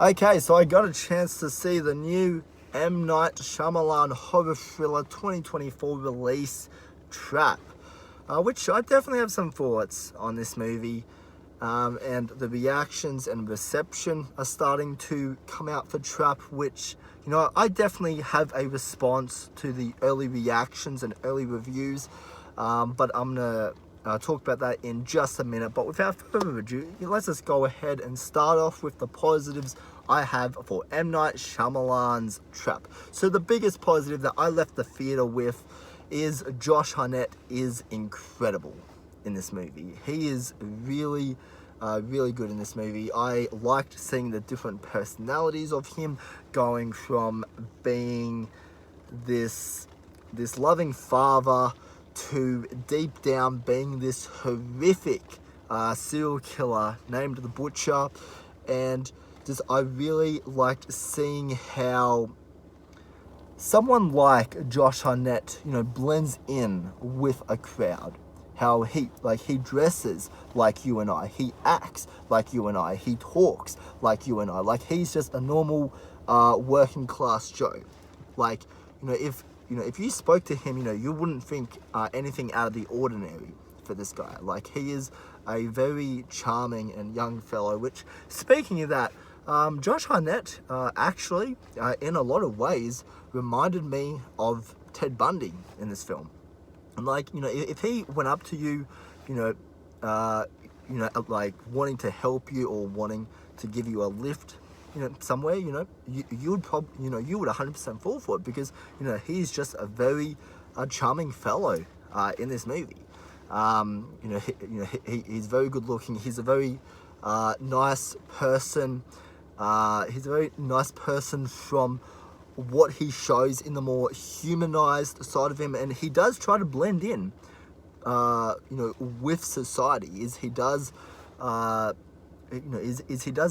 Okay, so I got a chance to see the new M. Night Shyamalan horror thriller 2024 release, Trap, which I definitely have some thoughts on this movie. And the reactions and reception are starting to come out for Trap, which, I definitely have a response to the early reactions and early reviews, but I'm going to talk about that in just a minute. But without further ado, let's just go ahead and start off with the positives I have for M. Night Shyamalan's Trap. So the biggest positive that I left the theater with is Josh Hartnett is incredible in this movie. He is really good in this movie. I liked seeing the different personalities of him, going from being this loving father to deep down being this horrific serial killer named the Butcher. And just I really liked seeing how someone like Josh Hartnett, blends in with a crowd. How he dresses like you and I, he acts like you and I, he talks like you and I. Like, he's just a normal working class Joe. Like, if you spoke to him, you wouldn't think anything out of the ordinary for this guy. Like, he is a very charming and young fellow. Which, speaking of that, Josh Hartnett actually, in a lot of ways, reminded me of Ted Bundy in this film. And if he went up to you, like wanting to help you or wanting to give you a lift, somewhere, you would probably, you would 100% fall for it, because, he's just a very charming fellow in this movie. He's very good looking. He's a very nice person. He's a very nice person from what he shows in the more humanized side of him, and he does try to blend in, with society. He does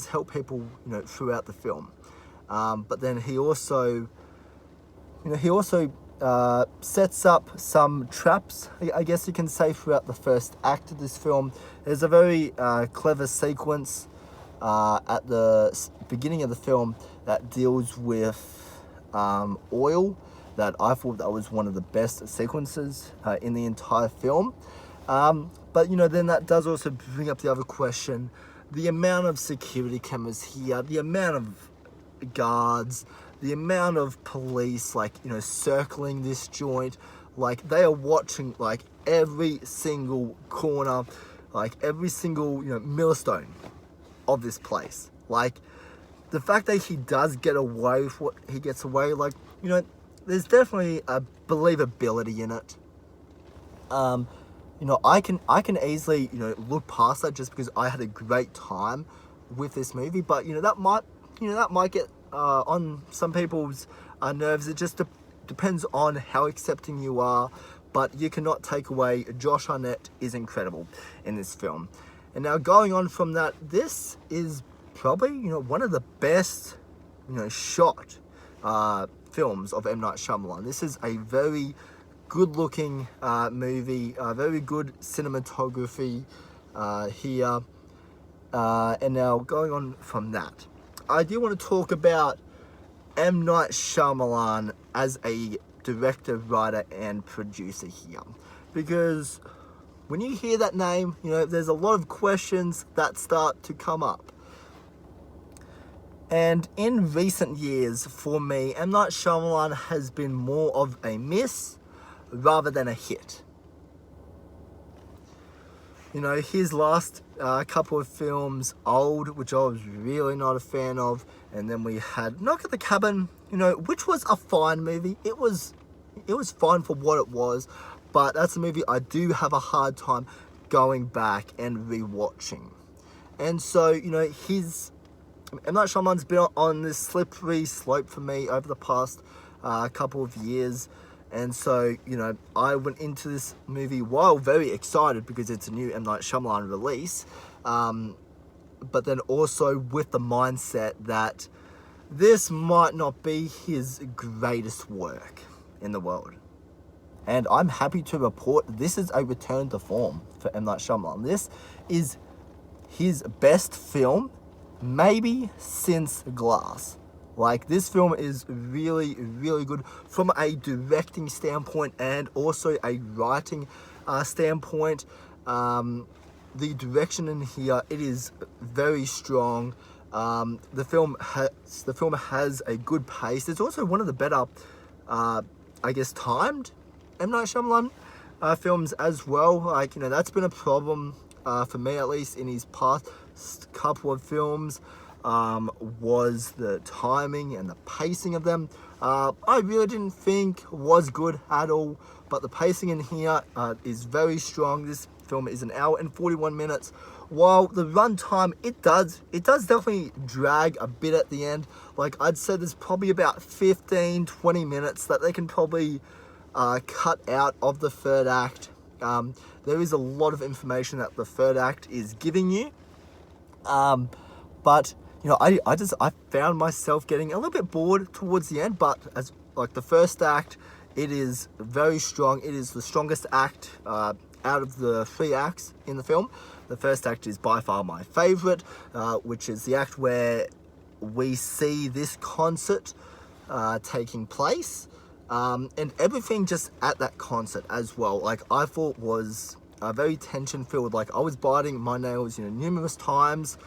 help people, throughout the film. But then he also sets up some traps, I guess you can say, throughout the first act of this film. There's a very clever sequence at the beginning of the film that deals with oil, that I thought that was one of the best sequences in the entire film. But then that does also bring up the other question: the amount of security cameras here, the amount of guards, the amount of police, circling this joint. Like, they are watching, every single corner, every single, millstone of this place. The fact that he does get away with what he gets away, there's definitely a believability in it. I can easily, look past that just because I had a great time with this movie. But, that might get on some people's nerves. It just depends on how accepting you are. But you cannot take away Josh Hartnett is incredible in this film. And now, going on from that, this is probably, one of the best, shot films of M. Night Shyamalan. This is a very good-looking movie, very good cinematography here. And now, going on from that, I do want to talk about M. Night Shyamalan as a director, writer, and producer here. Because when you hear that name, there's a lot of questions that start to come up. And in recent years, for me, M. Night Shyamalan has been more of a miss rather than a hit. His last couple of films, Old, which I was really not a fan of, and then we had Knock at the Cabin, which was a fine movie. It was fine for what it was, but that's a movie I do have a hard time going back and rewatching. And so, M. Night Shyamalan's been on this slippery slope for me over the past couple of years. And so, I went into this movie while very excited because it's a new M. Night Shyamalan release. But then also with the mindset that this might not be his greatest work in the world. And I'm happy to report this is a return to form for M. Night Shyamalan. This is his best film maybe since Glass. Like, this film is really, really good from a directing standpoint and also a writing standpoint. The direction in here, it is very strong. The film has a good pace. It's also one of the better, I guess, timed M. Night Shyamalan films as well. Like, that's been a problem for me, at least, in his past couple of films, was the timing and the pacing of them. I really didn't think was good at all, but the pacing in here is very strong. This film is 1 hour and 41 minutes. While the runtime, it does definitely drag a bit at the end. Like, I'd say there's probably about 15-20 minutes that they can probably cut out of the third act. There is a lot of information that the third act is giving you, but I found myself getting a little bit bored towards the end. But as like the first act, it is very strong. It is the strongest act out of the 3 acts in the film. The first act is by far my favorite, which is the act where we see this concert taking place, and everything just at that concert as well. Like, I thought was very tension filled. Like, I was biting my nails, numerous times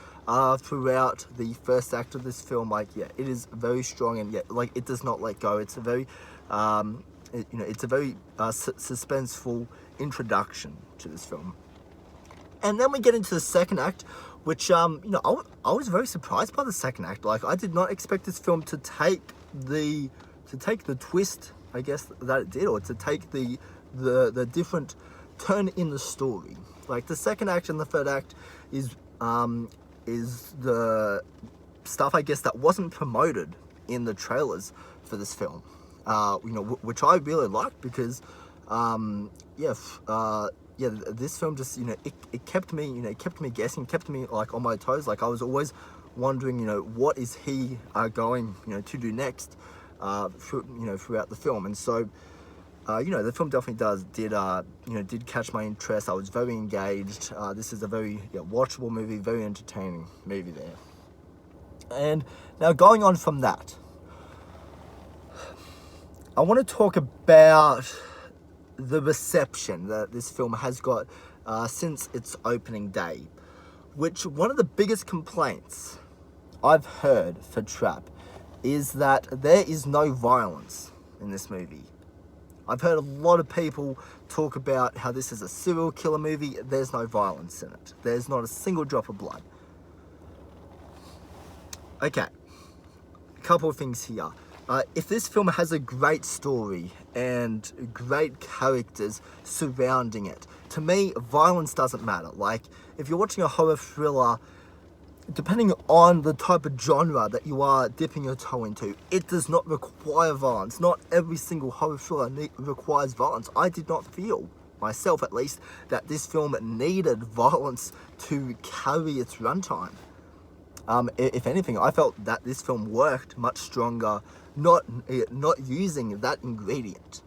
throughout the first act of this film. Like, yeah, it is very strong, and yet, like, it does not let go. It's a very, it's a very suspenseful introduction to this film. And then we get into the second act, which, I was very surprised by the second act. Like, I did not expect this film to take the twist, I guess, that it did, or to take the different turn in the story. Like, the second act and the third act is the stuff, I guess, that wasn't promoted in the trailers for this film, which I really liked, because this film just, it kept me guessing, kept me like on my toes. Like, I was always wondering, what is he going, to do next, throughout the film. And so, the film definitely did catch my interest. I was very engaged. This is a very watchable movie, very entertaining movie there. And now, going on from that, I want to talk about the reception that this film has got since its opening day, which one of the biggest complaints I've heard for Trap is that there is no violence in this movie. I've heard a lot of people talk about how this is a serial killer movie. There's no violence in it. There's not a single drop of blood. Okay, a couple of things here. If this film has a great story and great characters surrounding it, to me, violence doesn't matter. Like, if you're watching a horror thriller, depending on the type of genre that you are dipping your toe into, it does not require violence. Not every single horror thriller requires violence. I did not feel, myself at least, that this film needed violence to carry its runtime. If anything, I felt that this film worked much stronger not using that ingredient.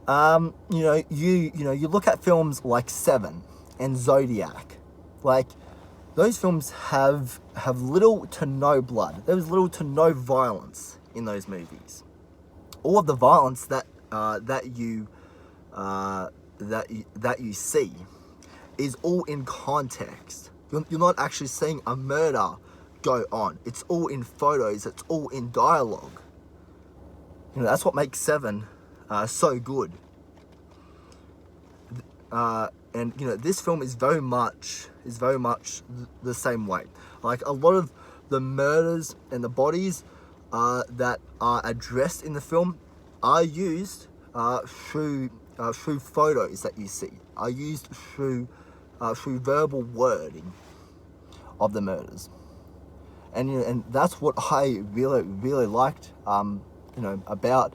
You look at films like Seven and Zodiac. Like, those films have little to no blood. There was little to no violence in those movies. All of the violence that you see is all in context. You're not actually seeing a murder go on. It's all in photos. It's all in dialogue. That's what makes Seven so good. And this film is very much the same way. Like, a lot of the murders and the bodies that are addressed in the film are used through photos that you see. Are used through verbal wording of the murders. And that's what I really liked, about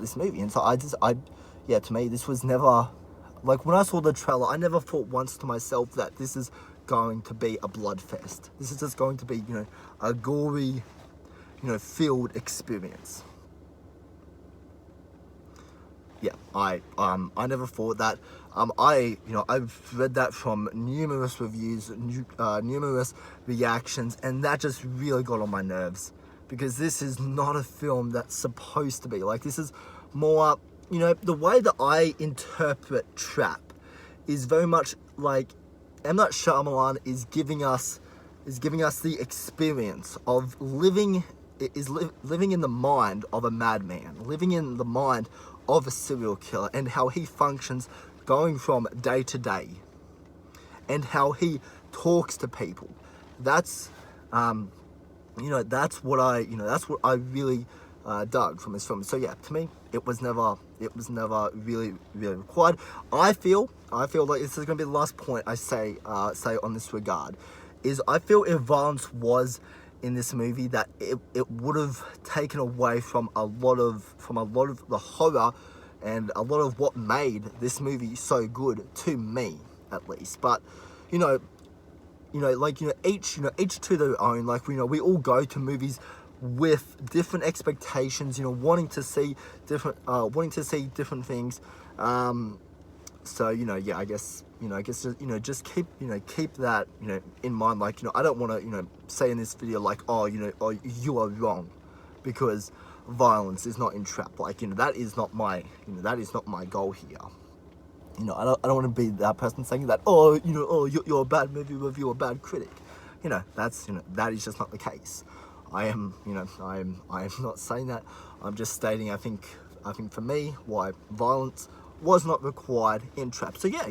this movie. And so to me, this was never, like, when I saw the trailer, I never thought once to myself that this is going to be a blood fest. This is just going to be, a gory, filled experience. yeah, I never thought that. I've read that from numerous reviews, numerous reactions, and that just really got on my nerves, because this is not a film that's supposed to be like. This is more, the way that I interpret Trap is very much like M. Night Shyamalan is giving us the experience of living in the mind of a madman, living in the mind of a serial killer, and how he functions going from day to day, and how he talks to people. That's that's what I really dug from this film. So yeah, to me, it was never really required. I feel like this is going to be the last point I say on this regard, is I feel if violence was in this movie, that it would have taken away from a lot of the horror and a lot of what made this movie so good, to me at least. But each to their own. Like, we all go to movies with different expectations, wanting to see different things. So yeah, I guess just keep that in mind. Like, I don't want to say in this video like, oh, you are wrong because violence is not in Trap. Like, that is not my goal here. I don't want to be that person saying that, you're a bad movie reviewer, a bad critic. That is just not the case. I am not saying that. I'm just stating, I think for me, why violence was not required in Trap. So yeah,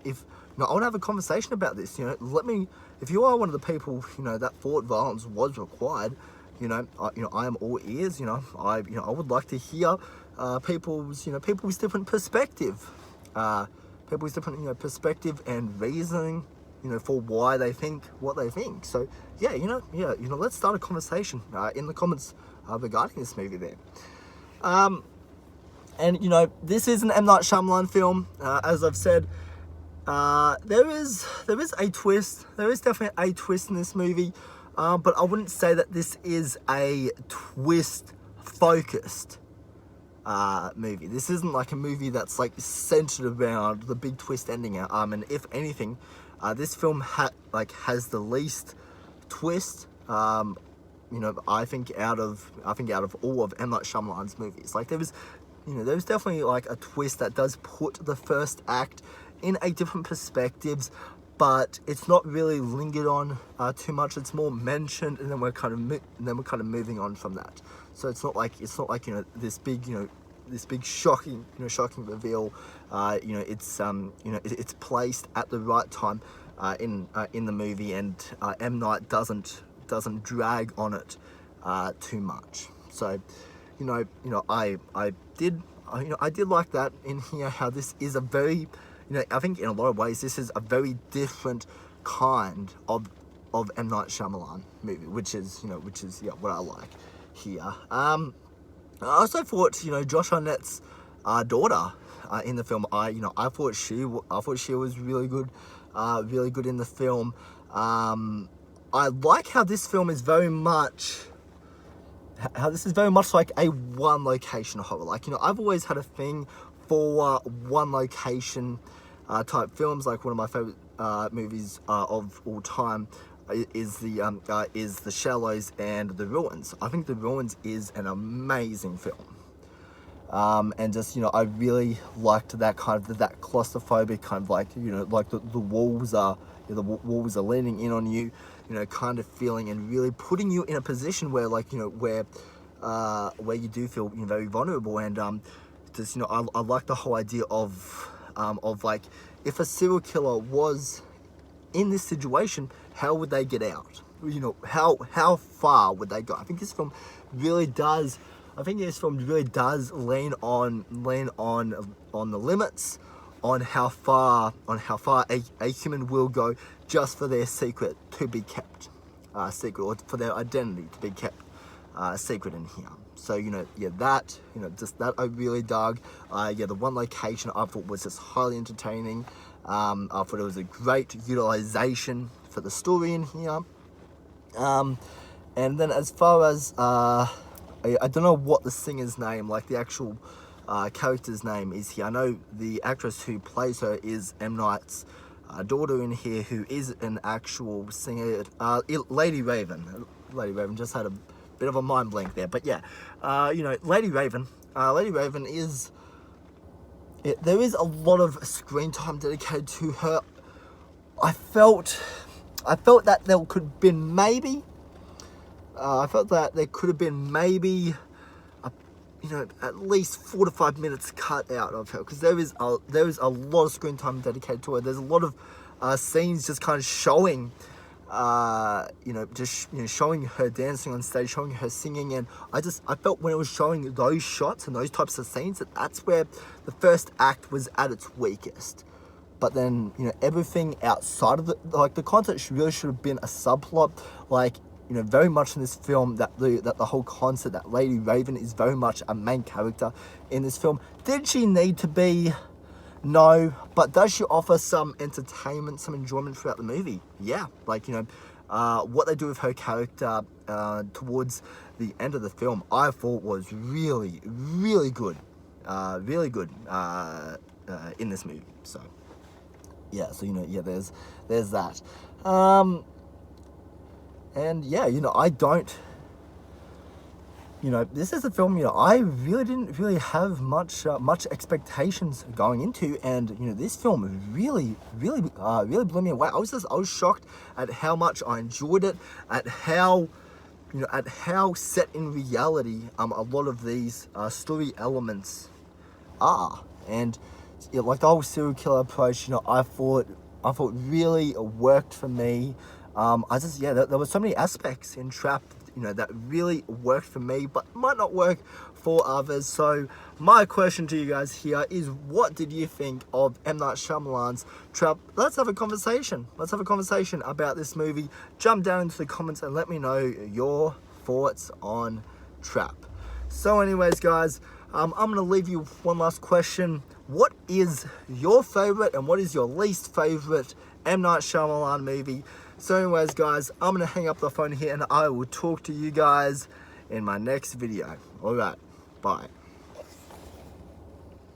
if I want to have a conversation about this, let me, if you are one of the people, that thought violence was required, I am all ears. I would like to hear people's different perspective, perspective and reasoning, for why they think what they think. So yeah, let's start a conversation in the comments regarding this movie there. And this is an M. Night Shyamalan film. As I've said, there is a twist. There is definitely a twist in this movie, but I wouldn't say that this is a twist-focused movie. This isn't like a movie that's like centered around the big twist ending. And if anything, this film has the least twist. I think out of all of M. Night Shyamalan's movies. Like, there's definitely like a twist that does put the first act in a different perspectives, but it's not really lingered on too much. It's more mentioned, and then we're kind of moving on from that. So it's not like this big shocking reveal. It's placed at the right time in the movie, and M. Night doesn't drag on it too much. So I did like that in here, how this is a very, I think in a lot of ways this is a very different kind of M. Night Shyamalan movie, which is what I like here. I also thought Josh Hartnett's daughter in the film, I thought she was really good in the film. I like how this film is very much like a one location horror. Like, I've always had a thing for one location type films. Like, one of my favorite movies of all time is The Shallows and The Ruins. I think The Ruins is an amazing film. And just, I really liked that kind of, that claustrophobic kind of like, like the walls are, the walls are leaning in on you, kind of feeling, and really putting you in a position where, like, where you do feel very vulnerable. And just, I like the whole idea of like, if a serial killer was in this situation, how would they get out? How far would they go? I think this film really does lean on the limits, on how far a human will go just for their secret to be kept secret, or for their identity to be kept secret in here. So just that I really dug. The one location I thought was just highly entertaining. I thought it was a great utilization for the story in here. And then as far as I don't know what the singer's name, like the actual character's name is here. I know the actress who plays her is M. Night's daughter in here, who is an actual singer, Lady Raven. Lady Raven, just had a bit of a mind blank there, but yeah, you know, Lady Raven is, there is a lot of screen time dedicated to her. I felt that there could have been maybe, you know, at least 4 to 5 minutes cut out of her, because there is a lot of screen time dedicated to her. There's a lot of scenes just kind of showing, you know, showing her dancing on stage, showing her singing, and I felt when it was showing those shots and those types of scenes, that's where the first act was at its weakest. But then, you know, everything outside of the concept really should have been a subplot, like, you know, very much in this film, that the whole concept that Lady Raven is very much a main character in this film. Did she need to be? No. But does she offer some entertainment, some enjoyment throughout the movie? Yeah. Like, you know, what they do with her character towards the end of the film, I thought was really, really good. Really good in this movie. So, yeah. So, you know, yeah, there's that. And yeah, you know, you know, this is a film, you know, I really didn't have much expectations going into, and you know, this film really blew me away. I was shocked at how much I enjoyed it, at how set in reality a lot of these story elements are, and you know, like the whole serial killer approach, you know, I thought really worked for me. There were so many aspects in Trap, you know, that really worked for me, but might not work for others. So my question to you guys here is, what did you think of M. Night Shyamalan's Trap? Let's have a conversation. Let's have a conversation about this movie. Jump down into the comments and let me know your thoughts on Trap. So anyways, guys, I'm going to leave you with one last question. What is your favorite and what is your least favorite M. Night Shyamalan movie? So anyways, guys, I'm going to hang up the phone here and I will talk to you guys in my next video. Alright, bye.